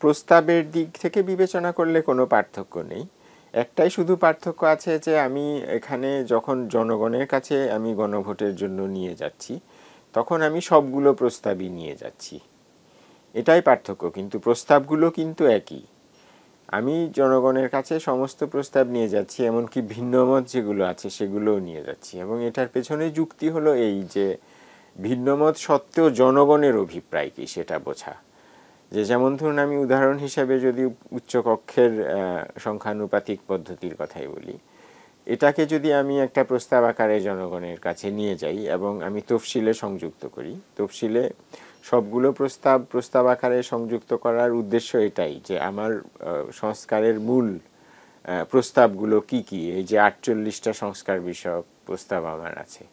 প্রস্তাবের দিক থেকে বিবেচনা করলে কোনো পার্থক্য নেই। একটাই শুধু পার্থক্য আছে যে আমি এখানে যখন জনগণের কাছে আমি গণভোটের জন্য নিয়ে যাচ্ছি, তখন আমি সবগুলো প্রস্তাবই নিয়ে যাচ্ছি, এটাই পার্থক্য। কিন্তু প্রস্তাবগুলো কিন্তু একই। আমি জনগণের কাছে সমস্ত প্রস্তাব নিয়ে যাচ্ছি, এমনকি ভিন্নমত যেগুলো আছে সেগুলোও নিয়ে যাচ্ছি। এবং এটার পেছনে যুক্তি হলো এই যে ভিন্নমত সত্ত্বেও জনগণের অভিপ্রায় কী সেটা বোঝা। যে যেমন ধরুন, আমি উদাহরণ হিসাবে যদি উচ্চকক্ষের সংখ্যানুপাতিক পদ্ধতির কথাই বলি, এটাকে যদি আমি একটা প্রস্তাব আকারে জনগণের কাছে নিয়ে যাই এবং আমি তফসিলে সংযুক্ত করি, তফসিলে সবগুলো প্রস্তাব আকারে সংযুক্ত করার উদ্দেশ্য এটাই যে আমার সংস্কারের মূল প্রস্তাবগুলো কি কি, এই যে 48টা সংস্কার বিষয়ক প্রস্তাব আমার আছে,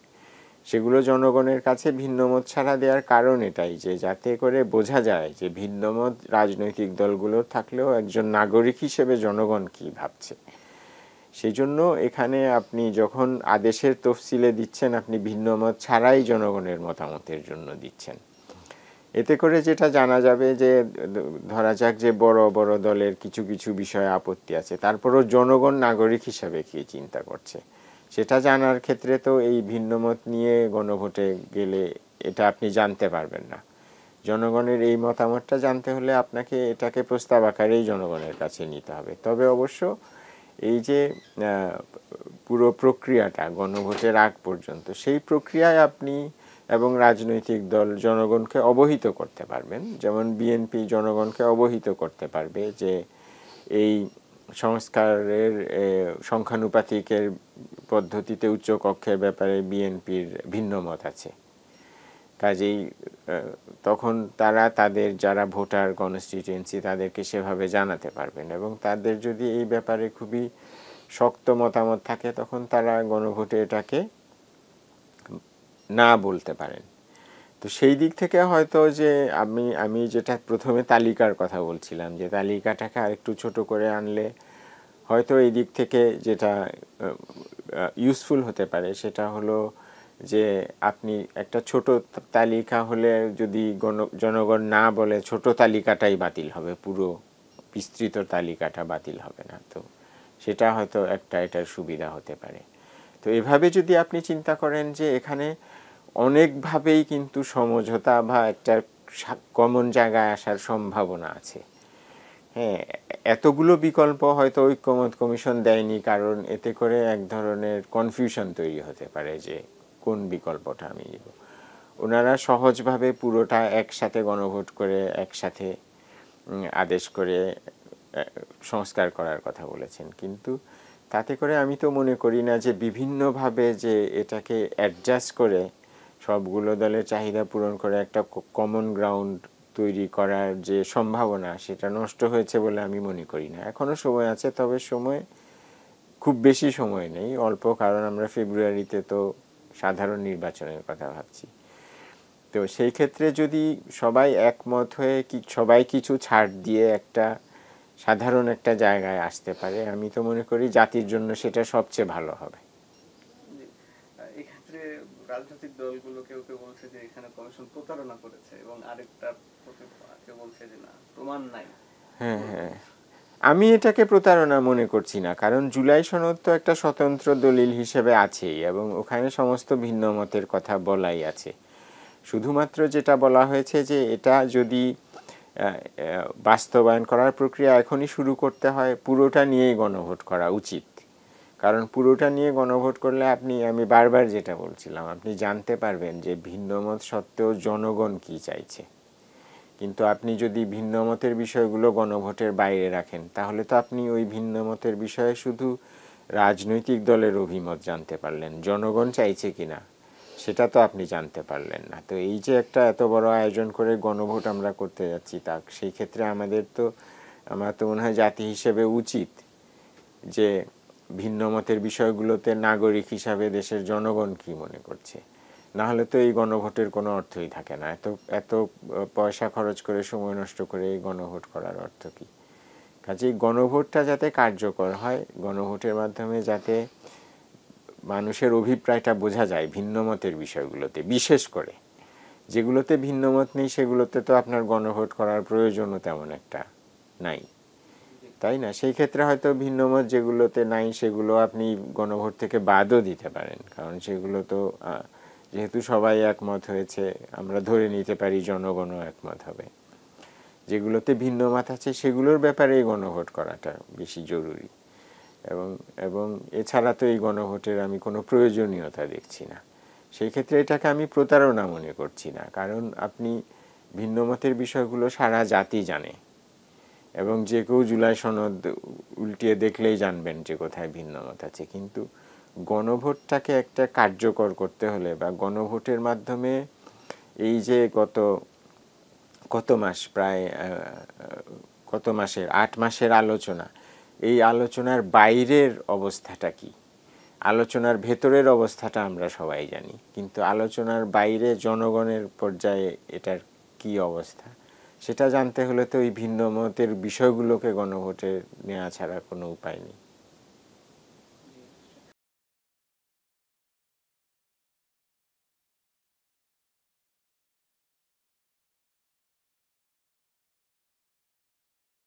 সেগুলো জনগণের কাছে ভিন্নমত ছাড়া দেওয়ার কারণ এটাই যে যাতে করে বোঝা যায় যে ভিন্নমত রাজনৈতিক দলগুলোর থাকলেও একজন নাগরিক হিসেবে জনগণ কি ভাবছে। সেই জন্য এখানে আপনি যখন আদেশের তফসিলে দিচ্ছেন, আপনি ভিন্নমত ছাড়াই জনগণের মতামতের জন্য দিচ্ছেন। এতে করে যেটা জানা যাবে যে ধরা যাক যে বড় বড় দলের কিছু কিছু বিষয়ে আপত্তি আছে, তারপরও জনগণ নাগরিক হিসাবে কি চিন্তা করছে সেটা জানার ক্ষেত্রে তো এই ভিন্নমত নিয়ে গণভোটে গেলে এটা আপনি জানতে পারবেন না। জনগণের এই মতামতটা জানতে হলে আপনাকে এটাকে প্রস্তাব আকারেই জনগণের কাছে নিতে হবে। তবে অবশ্য এই যে পুরো প্রক্রিয়াটা গণভোটের আগ পর্যন্ত, সেই প্রক্রিয়ায় আপনি এবং রাজনৈতিক দল জনগণকে অবহিত করতে পারবেন। যেমন বিএনপি জনগণকে অবহিত করতে পারবে যে এই সংস্কারের সংখ্যানুপাতিকের পদ্ধতিতে উচ্চকক্ষের ব্যাপারে বিএনপির ভিন্নমত আছে। কাজেই তখন তারা তাদের যারা ভোটার কনস্টিটিউয়েন্সি তাদেরকে সেভাবে জানাতে পারবেন, এবং তাদের যদি এই ব্যাপারে খুবই শক্ত মতামত থাকে তখন তারা গণভোটে এটাকে না বলতে পারেন। তো সেই দিক থেকে হয়তো যে আমি যেটা প্রথমে তালিকার কথা বলছিলাম, যে তালিকাটাকে আরেকটু ছোট করে আনলে হয়তো এই দিক থেকে যেটা ইউজফুল হতে পারে সেটা হলো যে আপনি একটা ছোট তালিকা হলে যদি জনগণ না বলে ছোট তালিকাটাই বাতিল হবে, পুরো বিস্তৃত তালিকাটা বাতিল হবে না। তো সেটা হয়তো একটা এটার সুবিধা হতে পারে। তো এভাবে যদি আপনি চিন্তা করেন যে এখানে অনেকভাবেই কিন্তু সমঝোতা বা একটা কমন জায়গায় আসার সম্ভাবনা আছে। হ্যাঁ, এতগুলো বিকল্প হয়তো ঐক্যমত কমিশন দেয়নি, কারণ এতে করে এক ধরনের কনফিউশন তৈরি হতে পারে যে কোন বিকল্পটা আমি নিব। ওনারা সহজভাবে পুরোটা একসাথে গণভোট করে একসাথে আদেশ করে সংস্কার করার কথা বলেছেন, কিন্তু তাতে করে আমি তো মনে করি না যে বিভিন্নভাবে যে এটাকে অ্যাডজাস্ট করে সবগুলো দলের চাহিদা পূরণ করে একটা কমন গ্রাউন্ড তৈরি করার যে সম্ভাবনা সেটা নষ্ট হয়েছে বলে আমি মনে করি না। এখনও সময় আছে, তবে সময় খুব বেশি সময় নেই, অল্প, কারণ আমরা ফেব্রুয়ারিতে তো সাধারণ নির্বাচনের কথা ভাবছি। তো সেই ক্ষেত্রে যদি সবাই একমত হয়ে সবাই কিছু ছাড় দিয়ে একটা সাধারণ একটা জায়গায় আসতে পারে, আমি তো মনে করি জাতির জন্য সেটা সবচেয়ে ভালো হবে। এক্ষেত্রে রাজনৈতিক দলগুলো কেউ কেউ বলছে যে এখানে কমিশন প্রতারণা করেছে, এবং আরেকটা কেউ বলছে যে না, প্রমাণ নাই। হ্যাঁ হ্যাঁ, আমি এটাকে প্রতারণা মনে করছি না, কারণ জুলাই সনদ তো একটা স্বতন্ত্র দলিল হিসেবে আছেই এবং ওখানে সমস্ত ভিন্ন মতের কথা বলাই আছে। শুধুমাত্র যেটা বলা হয়েছে যে এটা যদি বাস্তবায়ন করার প্রক্রিয়া এখনই শুরু করতে হয়, পুরোটা নিয়েই গণভোট করা উচিত। কারণ পুরোটা নিয়ে গণভোট করলে আমি বারবার যেটা বলছিলাম, আপনি জানতে পারবেন যে ভিন্নমত সত্ত্বেও জনগণ কি চাইছে। কিন্তু আপনি যদি ভিন্নমতের বিষয়গুলো গণভোটের বাইরে রাখেন, তাহলে তো আপনি ওই ভিন্নমতের বিষয়ে শুধু রাজনৈতিক দলের অভিমত জানতে পারলেন, জনগণ চাইছে কিনা সেটা তো আপনি জানতে পারলেন না। তো এই যে একটা এত বড় আয়োজন করে গণভোট আমরা করতে যাচ্ছি, তা সেই ক্ষেত্রে আমার তো মনে হয় জাতি হিসেবে উচিত যে ভিন্নমতের বিষয়গুলোতে নাগরিক হিসাবে দেশের জনগণ কি মনে করছে। না হলে তো এই গণভোটের কোনো অর্থই থাকে না। এত পয়সা খরচ করে সময় নষ্ট করে এই গণভোট করার অর্থ কী? কাজেই গণভোটটা যাতে কার্যকর হয়, গণভোটের মাধ্যমে যাতে মানুষের অভিপ্রায়টা বোঝা যায় ভিন্নমতের বিষয়গুলোতে, বিশেষ করে যেগুলোতে ভিন্নমত নেই সেগুলোতে তো আপনার গণভোট করার প্রয়োজনও তেমন একটা নাই, তাই না? সেই ক্ষেত্রে হয়তো ভিন্নমত যেগুলোতে নাই সেগুলো আপনি গণভোট থেকে বাদও দিতে পারেন, কারণ সেগুলো তো যেহেতু সবাই একমত হয়েছে আমরা ধরে নিতে পারি জনগণও একমত হবে। যেগুলোতে ভিন্ন মত আছে সেগুলোর ব্যাপারে এই গণভোট করাটা বেশি জরুরি, এবং এবং এছাড়া তো এই গণভোটের আমি কোনো প্রয়োজনীয়তা দেখছি না। সেই ক্ষেত্রে এটাকে আমি প্রতারণা মনে করছি না, কারণ আপনি ভিন্নমতের বিষয়গুলো সারা জাতি জানে, এবং যে কেউ জুলাই সনদ উল্টিয়ে দেখলেই জানবেন যে কোথায় ভিন্নমত আছে। কিন্তু গণভোটটাকে একটা কার্যকর করতে হলে বা গণভোটের মাধ্যমে এই যে কত মাস, প্রায় কত মাসের 8 মাসের আলোচনা, এই আলোচনার বাইরের অবস্থাটা কি, আলোচনার ভেতরের অবস্থাটা আমরা সবাই জানি, কিন্তু আলোচনার বাইরে জনগণের পর্যায়ে এটার কি অবস্থা সেটা জানতে হলে তো এই ভিন্ন মতের বিষয়গুলোকে গণভোটে নেওয়া ছাড়া কোনো উপায় নেই।